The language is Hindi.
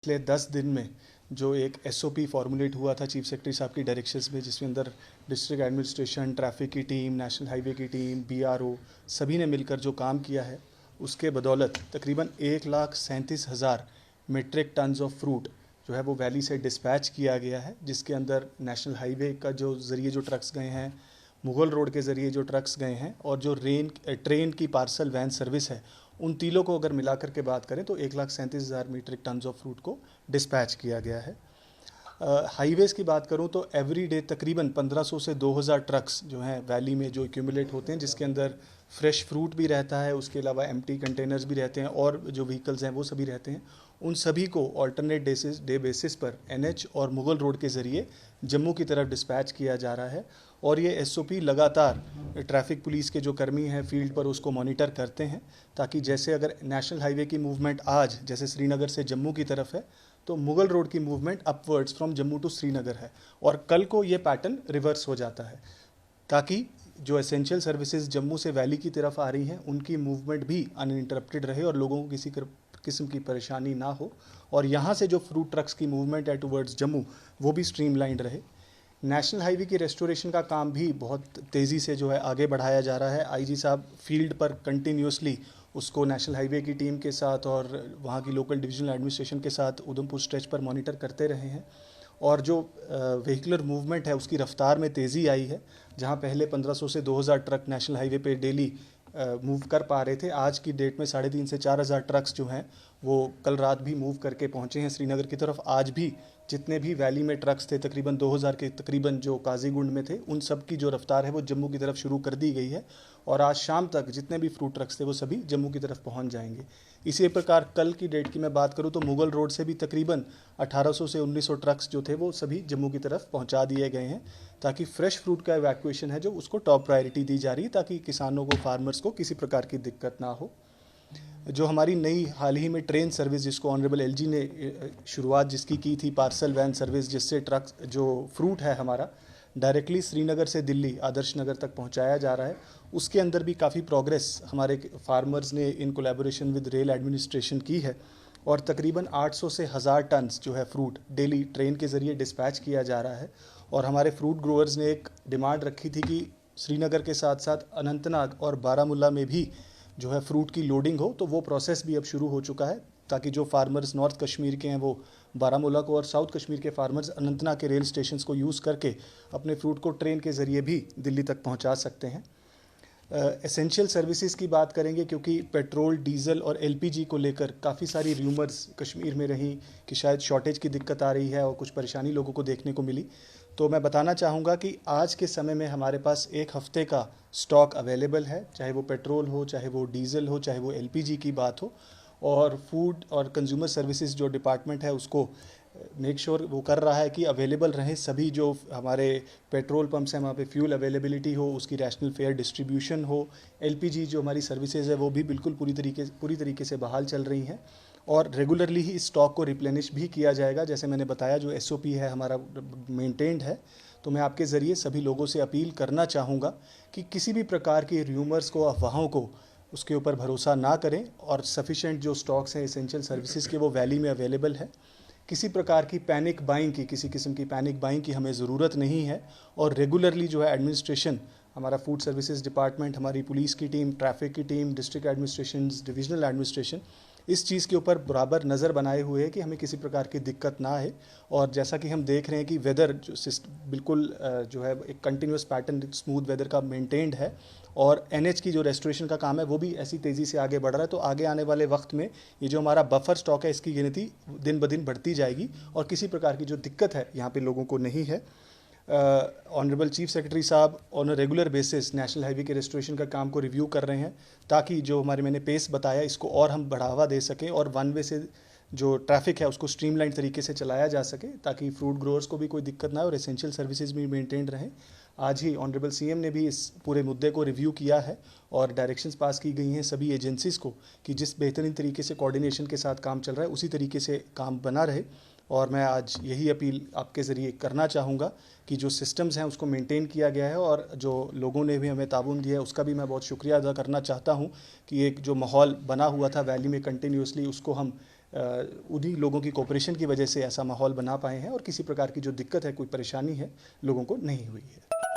पिछले 10 दिन में जो एक एसओपी फॉर्मुलेट हुआ था चीफ सेक्रेटरी साहब की डायरेक्शंस में, जिसमें अंदर डिस्ट्रिक्ट एडमिनिस्ट्रेशन, ट्रैफिक की टीम, नेशनल हाईवे की टीम, बीआरओ सभी ने मिलकर जो काम किया है, उसके बदौलत तकरीबन 1,37,000 मीट्रिक टन्स ऑफ फ्रूट जो है वो वैली से डिस्पैच किया गया है, जिसके अंदर नेशनल हाईवे का जो ज़रिए जो ट्रक्स गए हैं, मुगल रोड के ज़रिए जो ट्रक्स गए हैं, और जो ट्रेन की पार्सल वैन सर्विस है, उन तीनों को अगर मिलाकर के बात करें तो 1,37,000 मीट्रिक टन्स ऑफ फ्रूट को डिस्पैच किया गया है। हाईवेज़ की बात करूं तो एवरी डे तकरीबन 1500 से 2000 ट्रक्स जो हैं वैली में जो एक्यूमुलेट होते हैं, जिसके अंदर फ्रेश फ्रूट भी रहता है, उसके अलावा एम्प्टी कंटेनर्स भी रहते हैं, और जो व्हीकल्स हैं वो सभी रहते हैं। उन सभी को ऑल्टरनेट डे बेसिस पर एनएच और मुगल रोड के ज़रिए जम्मू की तरफ डिस्पैच किया जा रहा है। और ये एसओपी लगातार ट्रैफिक पुलिस के जो कर्मी हैं फील्ड पर उसको मॉनिटर करते हैं, ताकि जैसे अगर नेशनल हाईवे की मूवमेंट आज जैसे श्रीनगर से जम्मू की तरफ है, तो मुगल रोड की movement upwards from Jammu to Srinagar है, और कल को ये पैटर्न रिवर्स हो जाता है, ताकि जो एसेंशियल सर्विसेज जम्मू से वैली की तरफ आ रही हैं उनकी मूवमेंट भी अनइंटरप्टेड रहे और लोगों को किसी किस्म की परेशानी ना हो, और यहाँ से जो फ्रूट ट्रक्स की मूवमेंट है टुवर्ड्स जम्मू वो भी स्ट्रीमलाइंड रहे। नेशनल हाईवे की रेस्टोरेशन का काम भी बहुत तेज़ी से जो है आगे बढ़ाया जा रहा है। आईजी साहब फील्ड पर कंटिन्यूसली उसको नेशनल हाईवे की टीम के साथ और वहाँ की लोकल डिविजनल एडमिनिस्ट्रेशन के साथ उधमपुर स्ट्रेच पर मॉनिटर करते रहे हैं, और जो व्हीकुलर मूवमेंट है उसकी रफ्तार में तेज़ी आई है। जहाँ पहले 1500 से 2000 ट्रक नेशनल हाईवे पे डेली मूव कर पा रहे थे, आज की डेट में 3,500 से 4,000 ट्रक्स जो हैं वो कल रात भी मूव करके पहुँचे हैं श्रीनगर की तरफ। आज भी जितने भी वैली में ट्रक्स थे तकरीबन 2000 के तकरीबन जो काजीगुंड में थे, उन सब की जो रफ्तार है वो जम्मू की तरफ शुरू कर दी गई है, और आज शाम तक जितने भी फ्रूट ट्रक्स थे वो सभी जम्मू की तरफ पहुंच जाएंगे। इसी प्रकार कल की डेट की मैं बात करूं तो मुगल रोड से भी तकरीबन 1800 से 1900 ट्रक्स जो थे वो सभी जम्मू की तरफ पहुंचा दिए गए हैं, ताकि फ्रेश फ्रूट का इवैक्यूएशन है जो उसको टॉप प्रायोरिटी दी जा रही है, ताकि किसानों को, फार्मर्स को किसी प्रकार की दिक्कत ना हो। जो हमारी नई हाल ही में ट्रेन सर्विस जिसको ऑनरेबल एलजी ने शुरुआत जिसकी की थी, पार्सल वैन सर्विस, जिससे ट्रक जो फ्रूट है हमारा डायरेक्टली श्रीनगर से दिल्ली आदर्श नगर तक पहुंचाया जा रहा है, उसके अंदर भी काफ़ी प्रोग्रेस हमारे फार्मर्स ने in collaboration with rail administration की है, और तकरीबन 800 से 1000 टन्स जो है फ्रूट डेली ट्रेन के ज़रिए डिस्पैच किया जा रहा है। और हमारे फ्रूट ग्रोअर्स ने एक डिमांड रखी थी कि श्रीनगर के साथ साथ अनंतनाग और बारामूला में भी जो है फ्रूट की लोडिंग हो, तो वो प्रोसेस भी अब शुरू हो चुका है, ताकि जो फार्मर्स नॉर्थ कश्मीर के हैं वो बारामूला को, और साउथ कश्मीर के फार्मर्स अनंतनाग के रेल स्टेशंस को यूज़ करके अपने फ्रूट को ट्रेन के ज़रिए भी दिल्ली तक पहुंचा सकते हैं। एसेंशियल सर्विसेज की बात करेंगे, क्योंकि पेट्रोल, डीजल और एलपीजी को लेकर काफ़ी सारी र्यूमर्स कश्मीर में रहीं कि शायद शॉर्टेज की दिक्कत आ रही है और कुछ परेशानी लोगों को देखने को मिली। तो मैं बताना चाहूँगा कि आज के समय में हमारे पास एक हफ़्ते का स्टॉक अवेलेबल है, चाहे वो पेट्रोल हो, चाहे वो डीजल हो, चाहे वो एलपीजी की बात हो। और फूड और कंज्यूमर सर्विसेज जो डिपार्टमेंट है उसको मेक श्योर वो कर रहा है कि अवेलेबल रहें सभी जो हमारे पेट्रोल पंप्स हैं, वहाँ पे फ्यूल अवेलेबिलिटी हो, उसकी रैशनल फेयर डिस्ट्रीब्यूशन हो। एलपीजी जो हमारी सर्विसेज है वो भी बिल्कुल पूरी तरीके से बहाल चल रही हैं, और रेगुलरली ही इस स्टॉक को रिप्लेनिश भी किया जाएगा। जैसे मैंने बताया, जो एसओपी है हमारा मेंटेन्ड है। तो मैं आपके ज़रिए सभी लोगों से अपील करना चाहूँगा कि किसी भी प्रकार की र्यूमर्स को, अफवाहों को, उसके ऊपर भरोसा ना करें, और सफिशेंट जो स्टॉक्स हैं एसेंशियल सर्विसेज के वो वैली में अवेलेबल है। किसी प्रकार की पैनिक बाइंग की, किसी किस्म की पैनिक बाइंग की हमें ज़रूरत नहीं है, और रेगुलरली जो है एडमिनिस्ट्रेशन, हमारा फूड सर्विसेज डिपार्टमेंट, हमारी पुलिस की टीम, ट्रैफिक की team, district administration, divisional administration इस चीज़ के ऊपर बराबर नज़र बनाए हुए है कि हमें किसी प्रकार की दिक्कत ना आए। और जैसा कि हम देख रहे हैं कि वेदर जो बिल्कुल जो है एक कंटिन्यूस पैटर्न, स्मूथ वेदर का मेंटेन्ड है, और एनएच की जो रेस्टोरेशन का काम है वो भी ऐसी तेज़ी से आगे बढ़ रहा है। तो आगे आने वाले वक्त में ये जो हमारा बफर स्टॉक है इसकी गिनती दिन ब दिन बढ़ती जाएगी, और किसी प्रकार की जो दिक्कत है यहाँ पे लोगों को नहीं है। ऑनरेबल चीफ सेक्रेटरी साहब on a regular basis national highway के रेस्टोरेशन का काम को रिव्यू कर रहे हैं, ताकि जो मैंने पेस बताया इसको और हम बढ़ावा दे सकें, और वन वे से जो ट्रैफिक है उसको स्ट्रीमलाइन तरीके से चलाया जा सके, ताकि फ्रूट ग्रोअर्स को भी कोई दिक्कत ना हो और एसेंशियल सर्विसेज भी मेंटेन रहें। आज ही ऑनरेबल सीएम ने भी इस पूरे मुद्दे को रिव्यू किया है, और डायरेक्शंस पास की गई हैं सभी एजेंसीज़ को कि जिस बेहतरीन तरीके से कोऑर्डिनेशन के साथ काम चल रहा है उसी तरीके से काम बना रहे। और मैं आज यही अपील आपके ज़रिए करना चाहूँगा कि जो सिस्टम्स हैं उसको मेंटेन किया गया है, और जो लोगों ने भी हमें ताउन दिया है उसका भी मैं बहुत शुक्रिया अदा करना चाहता हूँ कि एक जो माहौल बना हुआ था वैली में कंटिन्यूसली, उसको हम उन्हीं लोगों की कोऑपरेशन की वजह से ऐसा माहौल बना पाए हैं और किसी प्रकार की जो दिक्कत है, कोई परेशानी है, लोगों को नहीं हुई है।